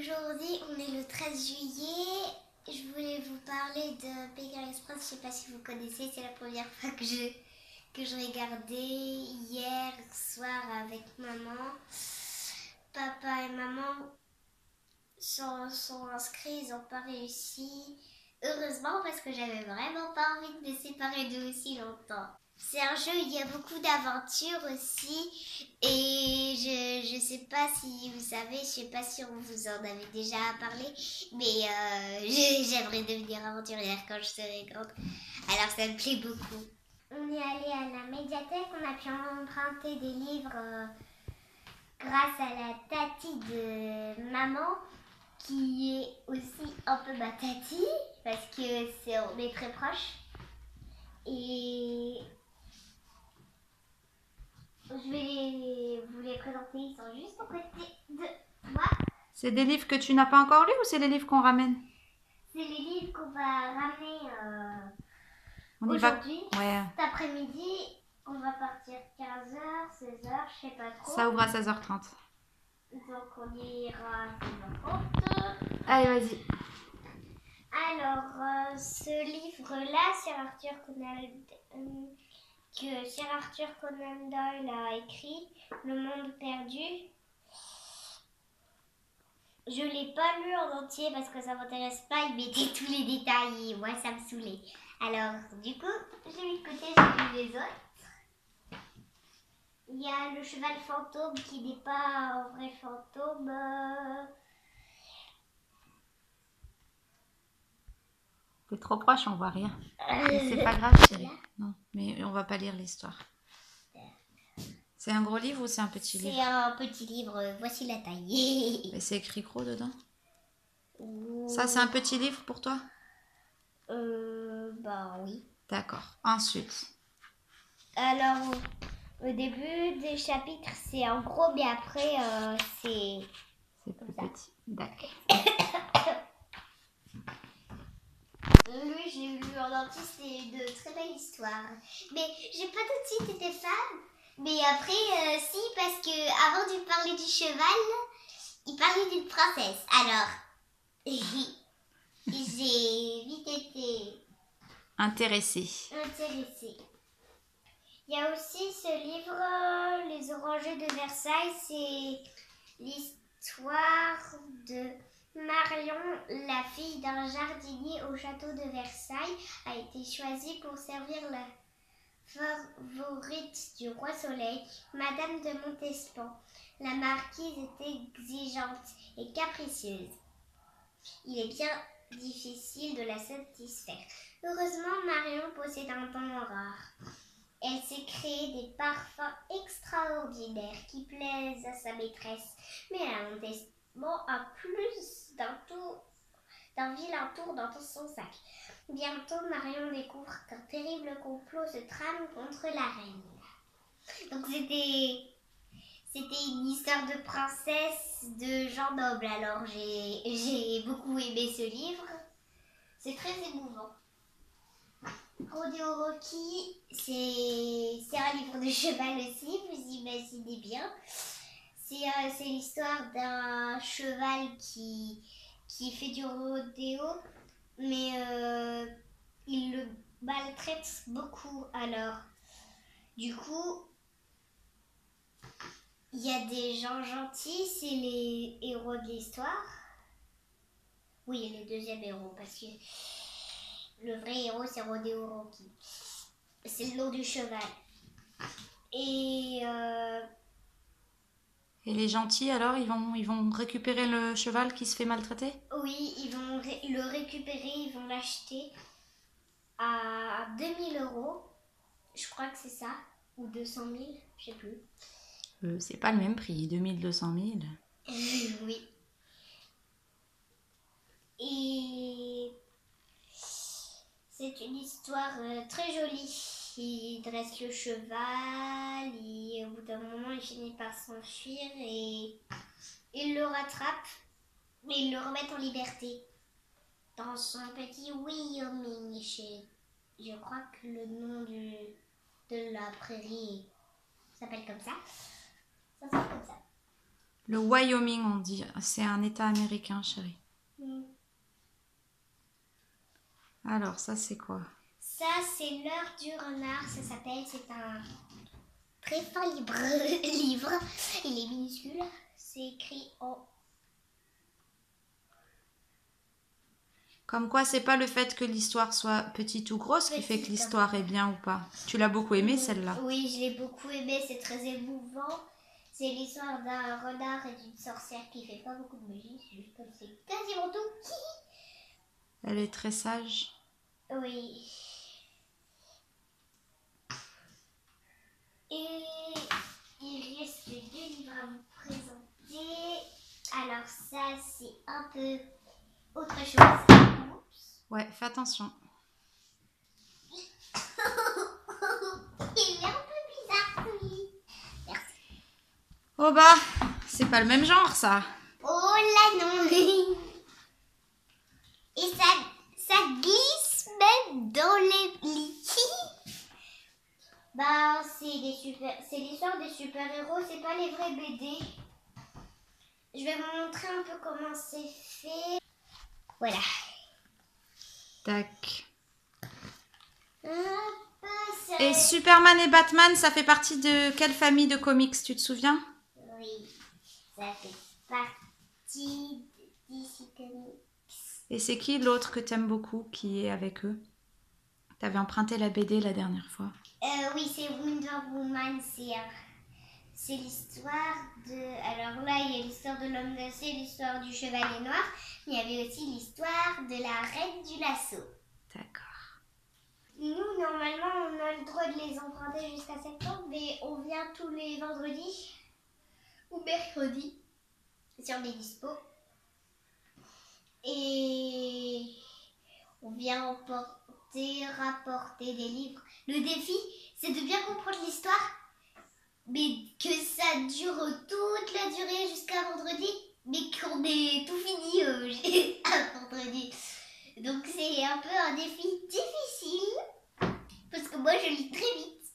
Aujourd'hui, on est le 13 juillet. Je voulais vous parler de Pékin Express. Je ne sais pas si vous connaissez, c'est la première fois que je regardais hier soir avec maman. Papa et maman sont inscrits, ils n'ont pas réussi. Heureusement, parce que j'avais vraiment pas envie de me séparer d'eux aussi longtemps. C'est un jeu où il y a beaucoup d'aventures aussi. Et je sais pas si vous savez, je sais pas si on vous en avait déjà parlé, mais j'aimerais devenir aventurière quand je serai grande. Alors ça me plaît beaucoup. On est allé à la médiathèque, on a pu emprunter des livres grâce à la tati de maman, qui est aussi un peu ma tati, parce que on est très proches. Et je vais vous les présenter, ils sont juste à côté de moi. C'est des livres que tu n'as pas encore lus ou c'est les livres qu'on ramène? C'est les livres qu'on va ramener aujourd'hui. Ouais. Cet après-midi, on va partir 15h, 16h, je sais pas trop. Ça ouvre à 16h30. Donc on ira à 16h30. Allez, vas-y. Alors, ce livre-là, que Sir Arthur Conan Doyle a écrit, Le Monde Perdu. Je ne l'ai pas lu en entier parce que ça ne m'intéresse pas, il mettait tous les détails et moi ça me saoulait. Alors, du coup, j'ai mis de côté, j'ai lu les autres. Il y a le cheval fantôme qui n'est pas un vrai fantôme. T'es trop proche, on voit rien. Mais c'est pas grave, chérie. Non, mais on va pas lire l'histoire. C'est un gros livre ou c'est un petit livre? C'est un petit livre, voici la taille. Et c'est écrit gros dedans? Ouh. Ça, c'est un petit livre pour toi? Bah oui. D'accord. Ensuite. Alors, au début des chapitres, c'est en gros, mais après, c'est plus petit. D'accord. Lui, je l'ai lu en entier, c'est de très belle histoire. Mais j'ai pas tout de suite été fan. Mais après, si, parce que avant de parler du cheval, il parlait d'une princesse. Alors, j'ai vite été Intéressée. Il y a aussi ce livre, Les Orangers de Versailles. C'est l'histoire de Marion, la fille d'un jardinier au château de Versailles, a été choisie pour servir la favorite du roi Soleil, Madame de Montespan. La marquise était exigeante et capricieuse. Il est bien difficile de la satisfaire. Heureusement, Marion possède un talent rare. Elle sait créer des parfums extraordinaires qui plaisent à sa maîtresse. Mais la Montespan a plus d'un vilain tour dans son sac. Bientôt, Marion découvre qu'un terrible complot se trame contre la reine. Donc c'était une histoire de princesse, de gens nobles. Alors j'ai beaucoup aimé ce livre. C'est très émouvant. Rodeo Rocky, c'est un livre de cheval aussi, vous imaginez bien. C'est l'histoire d'un cheval qui fait du rodéo, mais il le maltraite beaucoup. Alors, du coup, il y a des gens gentils, c'est les héros de l'histoire. Oui, les deuxièmes héros, parce que le vrai héros, c'est Rodeo Rocky. C'est le nom du cheval. Et les gentils, alors, ils vont récupérer le cheval qui se fait maltraiter? Oui, ils vont le récupérer, ils vont l'acheter à 2000 €. Je crois que c'est ça. Ou 200 000, je sais plus. C'est pas le même prix, 2200 000. Oui. Et c'est une histoire très jolie. Il dresse le cheval et au bout d'un moment, il finit par s'enfuir et il le rattrape et il le remet en liberté dans son petit Wyoming. Je crois que le nom de la prairie s'appelle comme ça. Ça s'appelle comme ça. Le Wyoming, on dit. C'est un état américain, chérie. Alors, ça, c'est quoi? Ça, c'est l'heure du renard, ça s'appelle. C'est un très fin livre. Il est minuscule. C'est écrit en... Comme quoi, c'est pas le fait que l'histoire soit petite ou grosse qui fait que l'histoire est bien ou pas. Tu l'as beaucoup aimée, celle-là? Oui, je l'ai beaucoup aimée, c'est très émouvant. C'est l'histoire d'un renard et d'une sorcière qui fait pas beaucoup de magie, juste comme c'est quasiment tout. Elle est très sage. Oui. Et il reste 2 livres à vous présenter. Alors ça, c'est un peu autre chose. Oups. Ouais, fais attention. Il est un peu bizarre, oui. Merci. Oh bah, c'est pas le même genre, ça. Oh là non. Et ça glisse même dans les lits. Bah, c'est l'histoire des super-héros, c'est pas les vrais BD. Je vais vous montrer un peu comment c'est fait. Voilà. Tac. Hop, ça... Et Superman et Batman, ça fait partie de quelle famille de comics, tu te souviens? Oui, ça fait partie de DC Comics. Et c'est qui l'autre que t'aimes beaucoup qui est avec eux? T'avais emprunté la BD la dernière fois. Oui, c'est Wonder Woman, c'est l'histoire de... Alors là, il y a l'histoire de l'homme d'acier, l'histoire du chevalier noir, mais il y avait aussi l'histoire de la reine du lasso. D'accord. Nous, normalement, on a le droit de les emprunter jusqu'à septembre, mais on vient tous les vendredis ou mercredis sur les dispos. Et on vient rapporter des livres. Le défi, c'est de bien comprendre l'histoire, mais que ça dure toute la durée jusqu'à vendredi, mais qu'on ait tout fini à vendredi. Donc c'est un peu un défi difficile, parce que moi je lis très vite,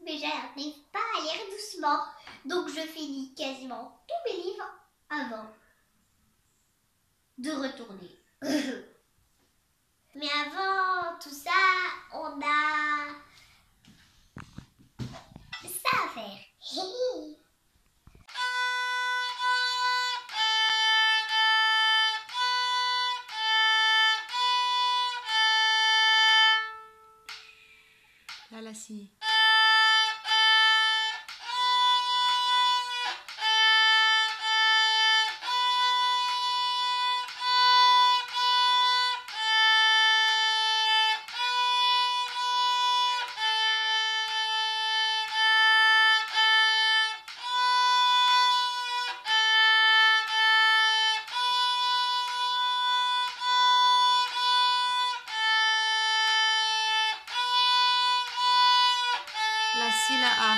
mais j'arrive pas à lire doucement. Donc je finis quasiment tous mes livres avant de retourner. Mais avant tout ça, on a ça à faire. Là, la scie. La si, la A.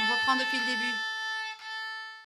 On reprend depuis le début.